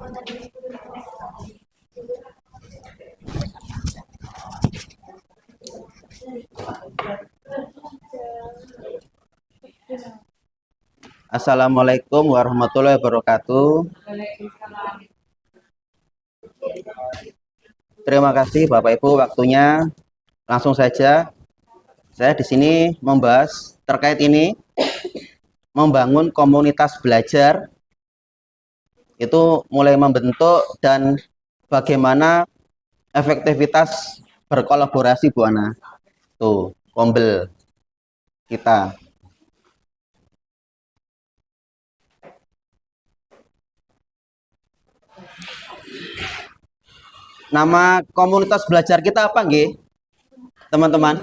Assalamualaikum warahmatullahi wabarakatuh. Terima kasih Bapak Ibu waktunya. Langsung saja, saya di sini membahas terkait ini, membangun komunitas belajar itu mulai membentuk dan bagaimana efektivitas berkolaborasi Bu Ana. Tuh, Kombel kita. Nama komunitas belajar kita apa nggih? Teman-teman?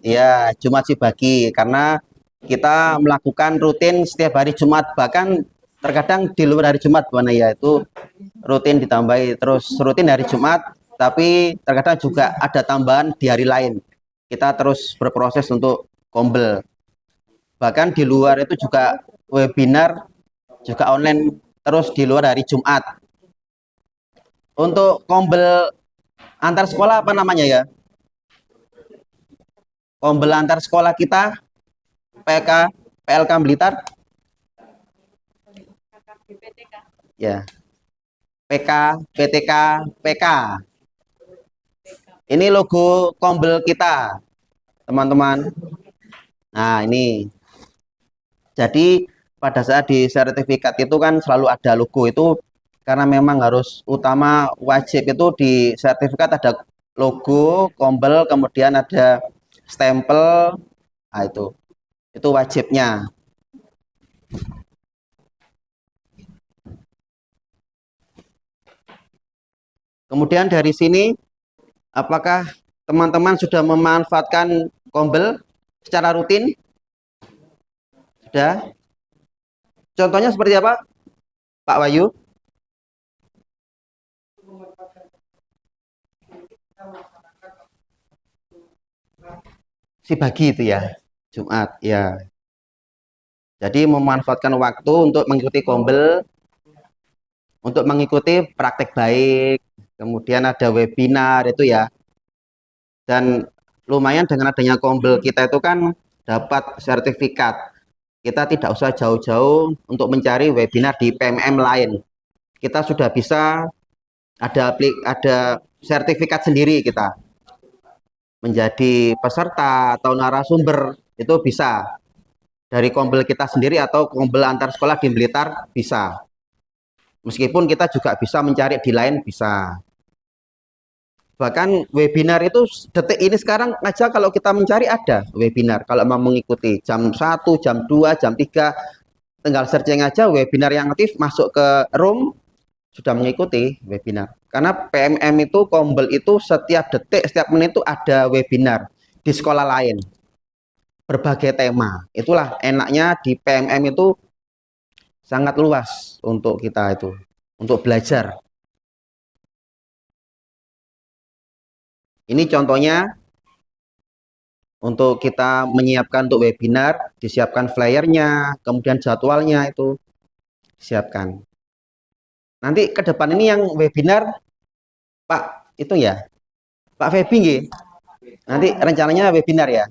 Ya, Jumat Sibagi, karena kita melakukan rutin setiap hari Jumat, bahkan terkadang di luar hari Jumat, mana ya itu rutin ditambahi terus rutin hari Jumat, tapi terkadang juga ada tambahan di hari lain. Kita terus berproses untuk kombel. Bahkan di luar itu juga webinar, juga online terus di luar hari Jumat. Untuk kombel antar sekolah apa namanya ya? Kombel antar sekolah kita PK PLK Blitar ya, PK PTK PK. Ini logo kombel kita teman-teman. Nah ini, jadi pada saat di sertifikat itu kan selalu ada logo itu, karena memang harus utama wajib itu di sertifikat ada logo kombel, kemudian ada stempel. Nah itu wajibnya. Kemudian dari sini, apakah teman-teman sudah memanfaatkan kombel secara rutin? Sudah? Contohnya seperti apa, Pak Wahyu? Sibagi itu ya, Jumat ya. Jadi memanfaatkan waktu untuk mengikuti kombel, untuk mengikuti praktek baik, kemudian ada webinar itu ya. Dan lumayan dengan adanya kombel kita itu kan dapat sertifikat. Kita tidak usah jauh-jauh untuk mencari webinar di PMM lain. Kita sudah bisa ada sertifikat sendiri kita. Menjadi peserta atau narasumber itu bisa dari kombel kita sendiri atau kombel antar sekolah di Blitar bisa. Meskipun kita juga bisa mencari di lain bisa. Bahkan webinar itu detik ini sekarang aja kalau kita mencari ada webinar. Kalau mau mengikuti jam 1, jam 2, jam 3, tinggal searching aja webinar yang aktif, masuk ke room, sudah mengikuti webinar. Karena PMM itu kombel itu setiap detik, setiap menit itu ada webinar di sekolah lain. Berbagai tema. Itulah enaknya di PMM itu sangat luas untuk kita itu, untuk belajar. Ini contohnya untuk kita menyiapkan untuk webinar, disiapkan flyernya, kemudian jadwalnya itu disiapkan. Nanti ke depan ini yang webinar Pak itu ya, Pak Febi nggih. Nanti rencananya webinar ya.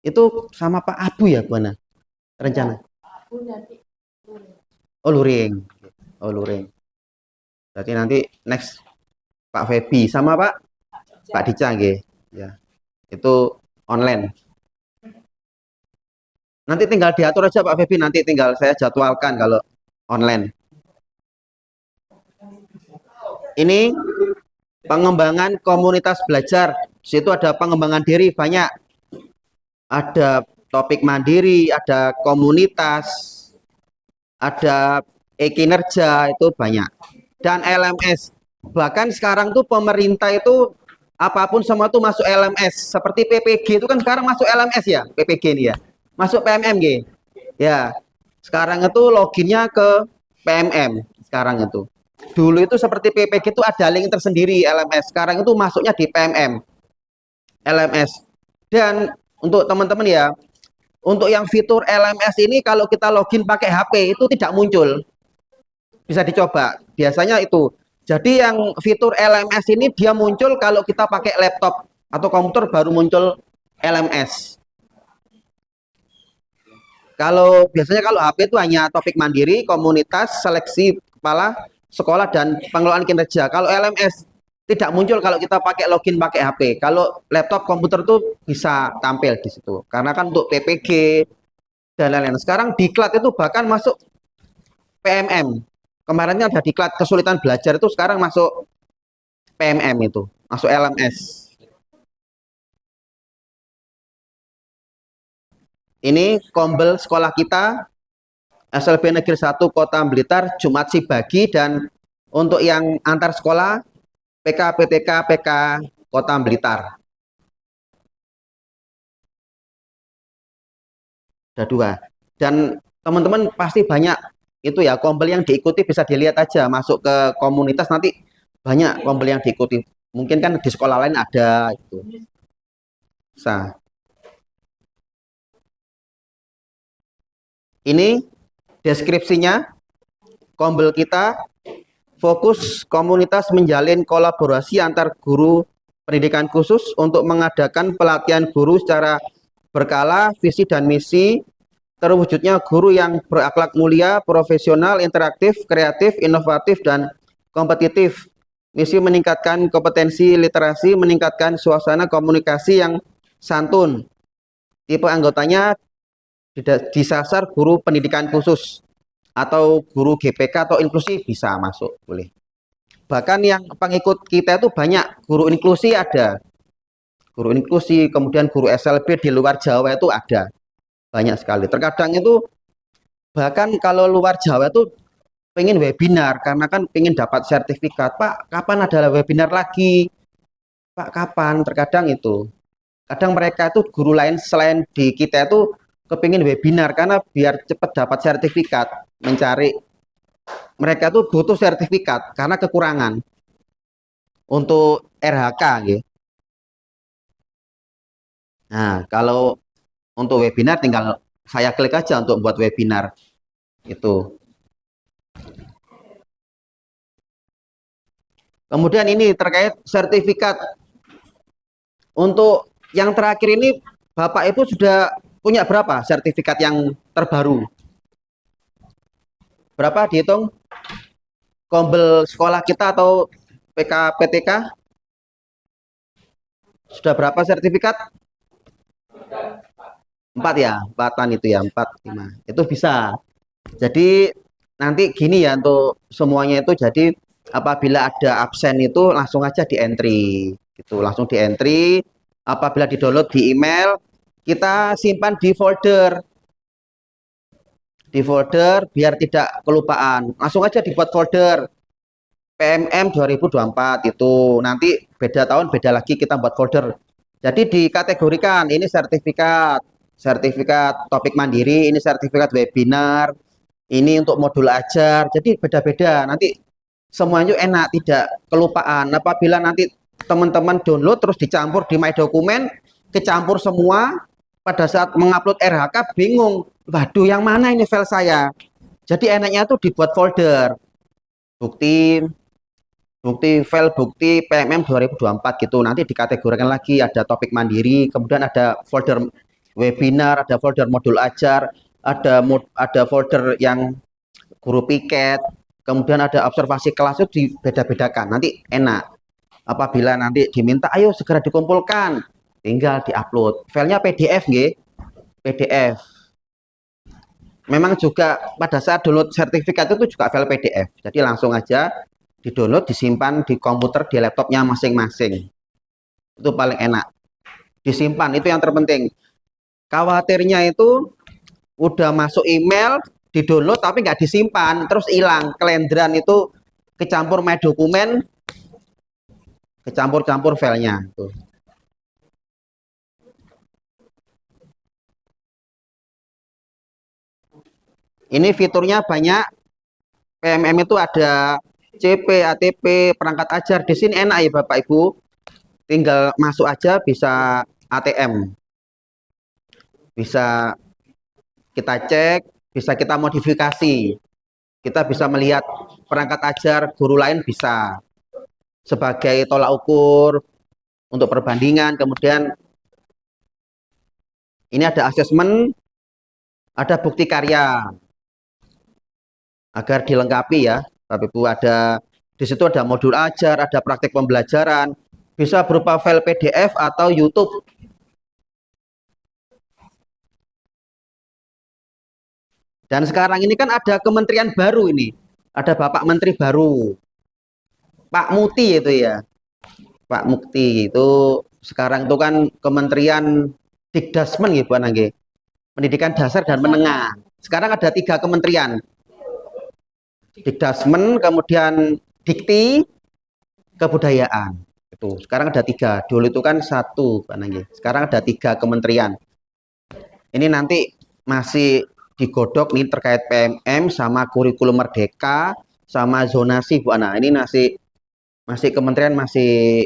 Itu sama Pak Abu ya, Bu Ana? Rencana. Oh, luring. Oh, luring. Berarti nanti next Pak Febi sama Pak Dica nggih. Ya. Itu online. Nanti tinggal diatur aja Pak Febi, nanti tinggal saya jadwalkan kalau online. Ini pengembangan komunitas belajar. Di situ ada pengembangan diri banyak. Ada topik mandiri, ada komunitas, ada e-kinerja, itu banyak. Dan LMS. Bahkan sekarang tuh pemerintah itu apapun semua tuh masuk LMS. Seperti PPG itu kan sekarang masuk LMS ya, PPG ini ya. Masuk PMM. Ya. Sekarang itu loginnya ke PMM sekarang itu. Dulu itu seperti PPG itu ada link tersendiri LMS. Sekarang itu masuknya di PMM. LMS. Dan untuk teman-teman ya, untuk yang fitur LMS ini kalau kita login pakai HP itu tidak muncul. bisa dicoba. Biasanya itu. Jadi yang fitur LMS ini dia muncul kalau kita pakai laptop atau komputer baru muncul LMS. Kalau biasanya kalau HP itu hanya topik mandiri, komunitas, seleksi kepala sekolah dan pengelolaan kinerja. Kalau LMS tidak muncul kalau kita pakai login pakai HP. Kalau laptop komputer tuh bisa tampil di situ. Karena kan untuk PPG dan lain-lain. Sekarang diklat itu bahkan masuk PMM. Kemarinnya ada diklat kesulitan belajar itu sekarang masuk PMM itu, masuk LMS. Ini kombel sekolah kita SLB Negeri 1 Kota Blitar Jumat Sibagi, dan untuk yang antar sekolah PK PTK PK Kota Blitar. Ada dua. Dan teman-teman pasti banyak itu ya kombel yang diikuti, bisa dilihat aja masuk ke komunitas nanti banyak kombel yang diikuti. Mungkin kan di sekolah lain ada itu. Bisa. Ini deskripsinya kombel kita. Fokus komunitas menjalin kolaborasi antar guru pendidikan khusus untuk mengadakan pelatihan guru secara berkala, visi dan misi terwujudnya guru yang berakhlak mulia, profesional, interaktif, kreatif, inovatif, dan kompetitif. Misi meningkatkan kompetensi literasi, meningkatkan suasana komunikasi yang santun. Tipe anggotanya disasar guru pendidikan khusus atau guru GPK atau inklusi bisa masuk, boleh. Bahkan yang pengikut kita itu banyak guru inklusi, ada guru inklusi, kemudian guru SLB di luar Jawa itu ada banyak sekali. Terkadang itu bahkan kalau luar Jawa itu pengen webinar karena kan pengen dapat sertifikat. Pak, kapan ada webinar lagi? Pak, kapan? Terkadang itu. Kadang mereka itu guru lain selain di kita itu kepingin webinar karena biar cepat dapat sertifikat, mencari mereka tuh butuh sertifikat karena kekurangan untuk RHK gitu. Nah, kalau untuk webinar tinggal saya klik aja untuk buat webinar itu. Kemudian ini terkait sertifikat. Untuk yang terakhir ini Bapak Ibu sudah punya berapa sertifikat yang terbaru? Berapa dihitung? Kombel sekolah kita atau PK PTK sudah berapa sertifikat? 4 ya, 4-an itu ya, 4, 5. Itu bisa. Jadi nanti gini ya untuk semuanya itu, jadi apabila ada absen itu langsung aja di entry. Gitu, langsung di entry. Apabila di-download di email, kita simpan di folder. Di folder biar tidak kelupaan. Langsung aja dibuat folder. PMM 2024 itu nanti beda tahun beda lagi kita buat folder. Jadi dikategorikan ini sertifikat, sertifikat topik mandiri, ini sertifikat webinar, ini untuk modul ajar. Jadi beda-beda. Nanti semuanya enak, tidak kelupaan. Apabila nanti teman-teman download terus dicampur di My Dokumen, kecampur semua, pada saat mengupload RHK bingung. Waduh, yang mana ini file saya? Jadi enaknya tuh dibuat folder. Bukti file bukti PMM 2024 gitu. Nanti dikategorikan lagi, ada topik mandiri, kemudian ada folder webinar, ada folder modul ajar, ada folder yang guru piket, kemudian ada observasi kelas, itu dibeda-bedakan. Nanti enak. Apabila nanti diminta, ayo segera dikumpulkan, tinggal diupload. Filenya PDF nggih, PDF. Memang juga pada saat download sertifikat itu juga file PDF. Jadi langsung aja di-download, disimpan di komputer, di laptopnya masing-masing. Itu paling enak. Disimpan, itu yang terpenting. Khawatirnya itu udah masuk email, di-download tapi nggak disimpan, terus hilang. Kelendran itu kecampur My Dokumen, kecampur-campur filenya. Tuh. Ini fiturnya banyak. PMM itu ada CP, ATP, perangkat ajar. Di sini enak ya Bapak Ibu. Tinggal masuk aja, bisa ATM. Bisa kita cek, bisa kita modifikasi. Kita bisa melihat perangkat ajar guru lain bisa sebagai tolak ukur untuk perbandingan. Kemudian ini ada asesmen, ada bukti karya agar dilengkapi ya. Bapak Ibu, ada di situ ada modul ajar, ada praktik pembelajaran, bisa berupa file PDF atau YouTube. Dan sekarang ini kan ada kementerian baru ini. Ada Bapak Menteri baru, Pak Muti itu ya. Pak Mukti itu sekarang itu kan Kementerian Dikdasmen gitu Bu Nangge. Pendidikan dasar dan menengah. Sekarang ada 3 kementerian. Dikdasmen, kemudian Dikti, Kebudayaan. Itu. Sekarang ada 3. Dulu itu kan 1 Pak Nangge. Sekarang ada 3 kementerian. Ini nanti masih digodok nih terkait PMM sama kurikulum merdeka sama zonasi Bu Ana. Ini masih kementerian masih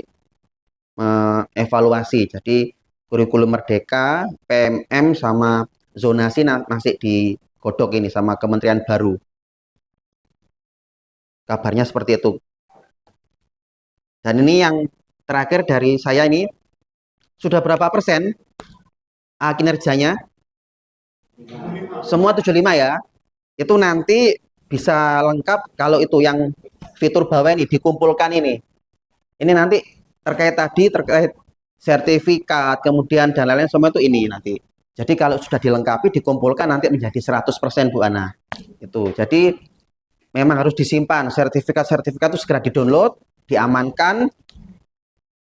evaluasi. Jadi kurikulum merdeka, PMM sama zonasi masih digodok ini sama kementerian baru. Kabarnya seperti itu. Dan ini yang terakhir dari saya ini sudah berapa persen kinerjanya? Semua 75 ya. Itu nanti bisa lengkap kalau itu yang fitur bawah ini dikumpulkan ini. Ini nanti terkait sertifikat, kemudian dan lain-lain semua itu ini nanti. Jadi kalau sudah dilengkapi dikumpulkan nanti menjadi 100% Bu Ana. Itu. Jadi memang harus disimpan sertifikat-sertifikat itu segera di-download, diamankan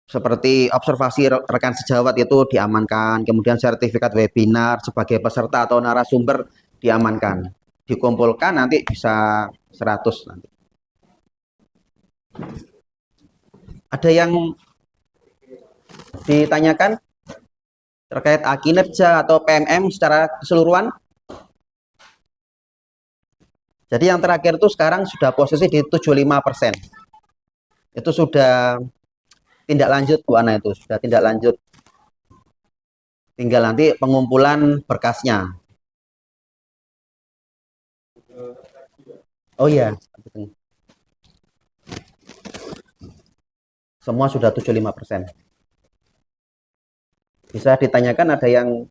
seperti observasi rekan sejawat itu diamankan, kemudian sertifikat webinar sebagai peserta atau narasumber diamankan. Dikumpulkan nanti bisa 100 nanti. Ada yang ditanyakan terkait kinerja atau PMM secara keseluruhan? Jadi yang terakhir itu sekarang sudah posisi di 75%. Itu sudah tindak lanjut Bu Ana, itu sudah tindak lanjut. Tinggal nanti pengumpulan berkasnya. Oh iya, semua sudah 75%. Bisa ditanyakan ada yang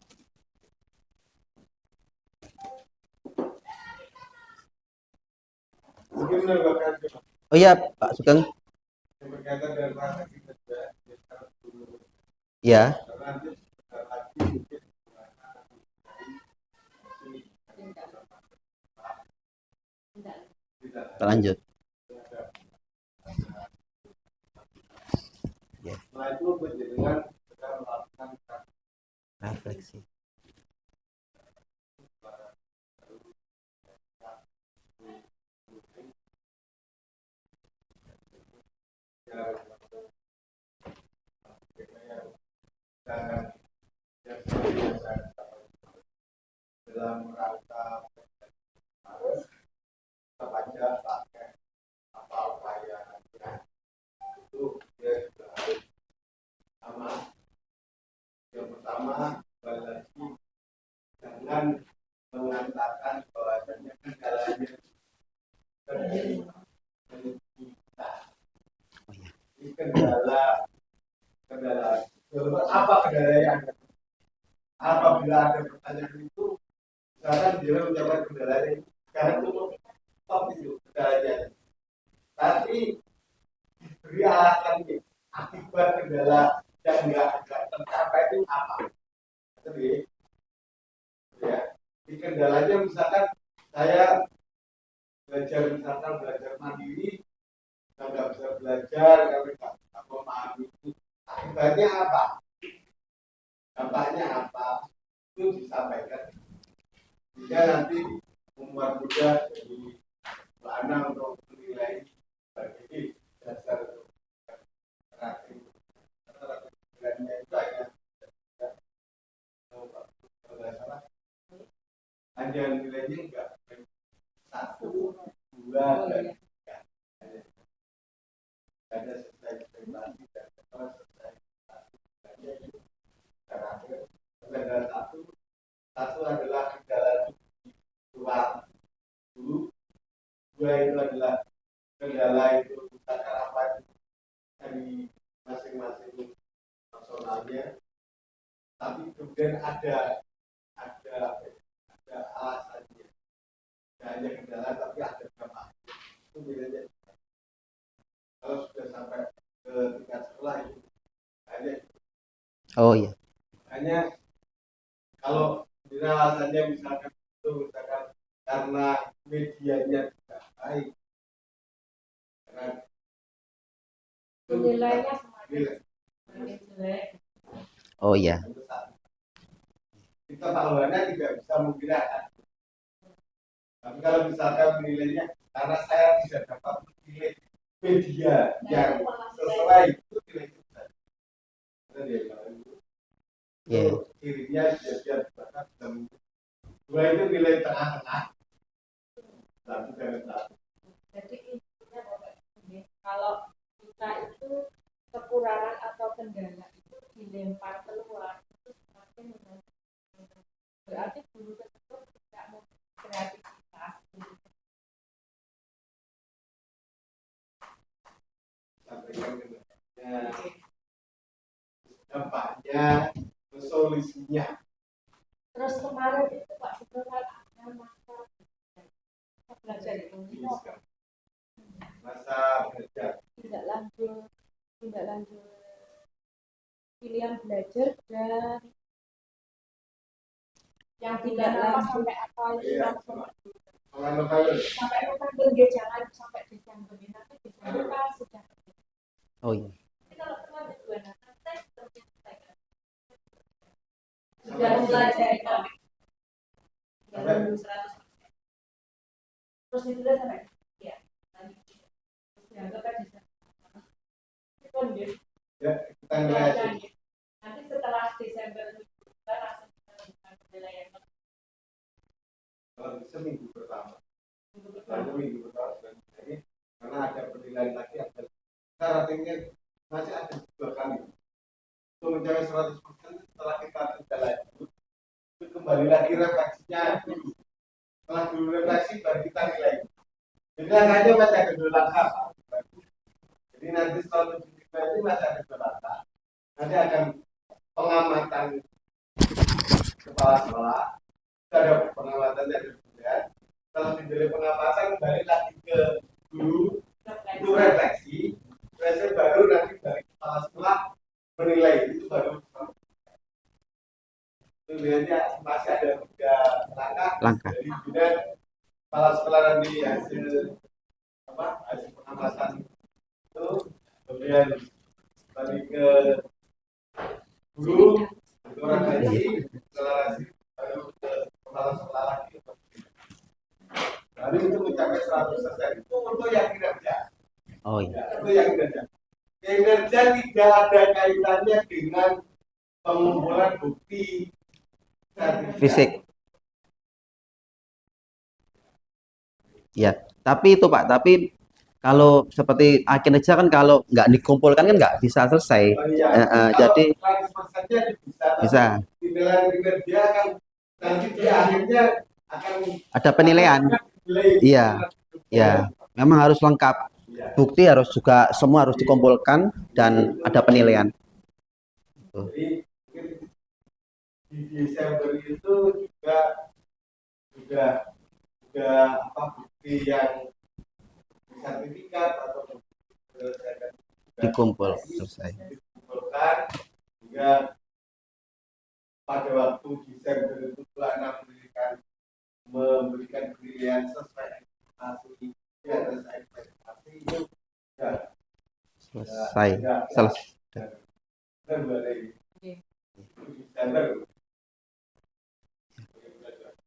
Oh iya Pak Sugeng. Ya, lanjut. Ya. Refleksi. Dalam rangka kepada pakai apa upaya itu dia juga harus sama. Yang pertama lagi jangan mengatakan bahwasanya kendalanya kita ini kendala apa kendala yang ada. Apabila ada pertanyaan itu misalkan dia menjawab kendala ini sekarang cukup top itu kendalanya, tapi diberi alasannya akibat kendala yang enggak tercapai itu apa. Jadi ya di kendalanya misalkan saya belajar mandiri, saya nggak bisa belajar karena nggak memahami itu, akibatnya apa, dampaknya apa, itu disampaikan sehingga nanti membuat mudah jadi anak untuk menilai sebagai dasar terakhir. Karena itu hanya nilainya enggak 1, 2, dan 3. Ada selesai ekspektasi dan selesai terakhir. Kendala satu adalah kendala waktu. dua itu adalah kendala itu misalkan apa dari masing-masing personalnya, tapi kemudian ada alasannya, tidak hanya kendala tapi ada berapa itu bedanya. Kalau sudah sampai ke tingkat sekolah itu Oh iya. hanya kalau alasannya misalkan itu misalkan karena medianya tidak baik, karena nilainya nilai semakin jelek. Oh iya. kita tahuannya tidak bisa mengkirakan. Tapi kalau misalkan nilainya karena saya tidak dapat menilai media yang sesuai itu nilai kita. Iya. Kirinya dia dua itu nilai tengah-tengah. Satu dan satu. Jadi intinya kalau kita itu kekurangan atau kendala itu dilempar keluar itu semakin berarti guru tersebut tidak mau kreativitas. Sampaikan dampaknya, solusinya. Terus kemarin itu Pak sebenarnya ada masa belajar itu Masa belajar tidak lanjut pilihan belajar dan yang tidak lanjut sampai apa itu sampai November dia jangan sampai Desember nanti Desember kan sudah. Oh iya. Tapi kalau terlalu dua nanti sudah mempelajari kami dalam 100%. Terus itu sampai ya nanti dianggap bisa. ya kita nilai Nanti setelah Desember kita langsung kita penilaian. kalau bisa minggu pertama jadi karena ada penilaian lagi ada kita ratingnya masih ada 2 kali untuk mencapai 100% setelah kita tidak lanjut itu kembali lagi refleksinya dulu. Setelah dulu refleksi baru kita nilai. Jadi angkanya masih ada 2 langkah. Jadi nanti setelah ini masih ada 2 langkah. Nanti akan pengamatan kepala sekolah, ada pengamatan dari kemudian. Setelah dari pengamatan kembali lagi ke guru itu refleksi baru nanti dari kepala sekolah menilai itu baru. Kemudiannya masih ada 3 langkah. Jadi kemudian kepala sekolah nanti hasil pengamatan itu kemudian balik ke guru orang gaji deklarasi baru ke kepala sekolah lagi. Lalu itu mencapai 100% itu untuk yang kinerja. Oh iya. Itu yang kinerja. Kinerja tidak ada kaitannya dengan pengumpulan bukti Fisik. Ya, tapi itu Pak, tapi kalau seperti kinerja kan kalau nggak dikumpulkan kan nggak bisa selesai. Oh, iya. Jadi bisa. Penilaian kinerja kan nanti di akhirnya akan ada penilaian. Iya, ya, memang harus lengkap. Bukti harus juga semua harus dikumpulkan dan ada penilaian. Jadi di Desember itu juga apa bukti yang sertifikat atau Dikumpul selesai. dikumpulkan hingga pada waktu Desember itu pelaksanaan memberikan penilaian sesuai ekspektasi di atas ekspektasi itu Selesai.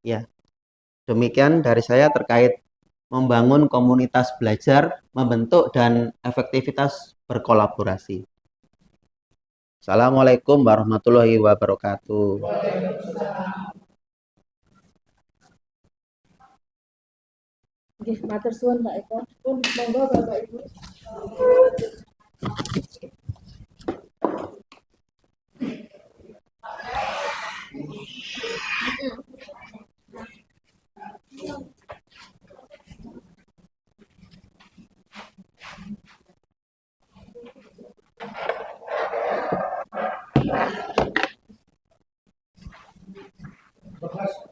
Ya, demikian dari saya terkait membangun komunitas belajar, membentuk dan efektivitas berkolaborasi. Assalamualaikum warahmatullahi wabarakatuh. Nggih, matur suwun Mbak Eko. Pun monggo Bapak Ibu. Bekas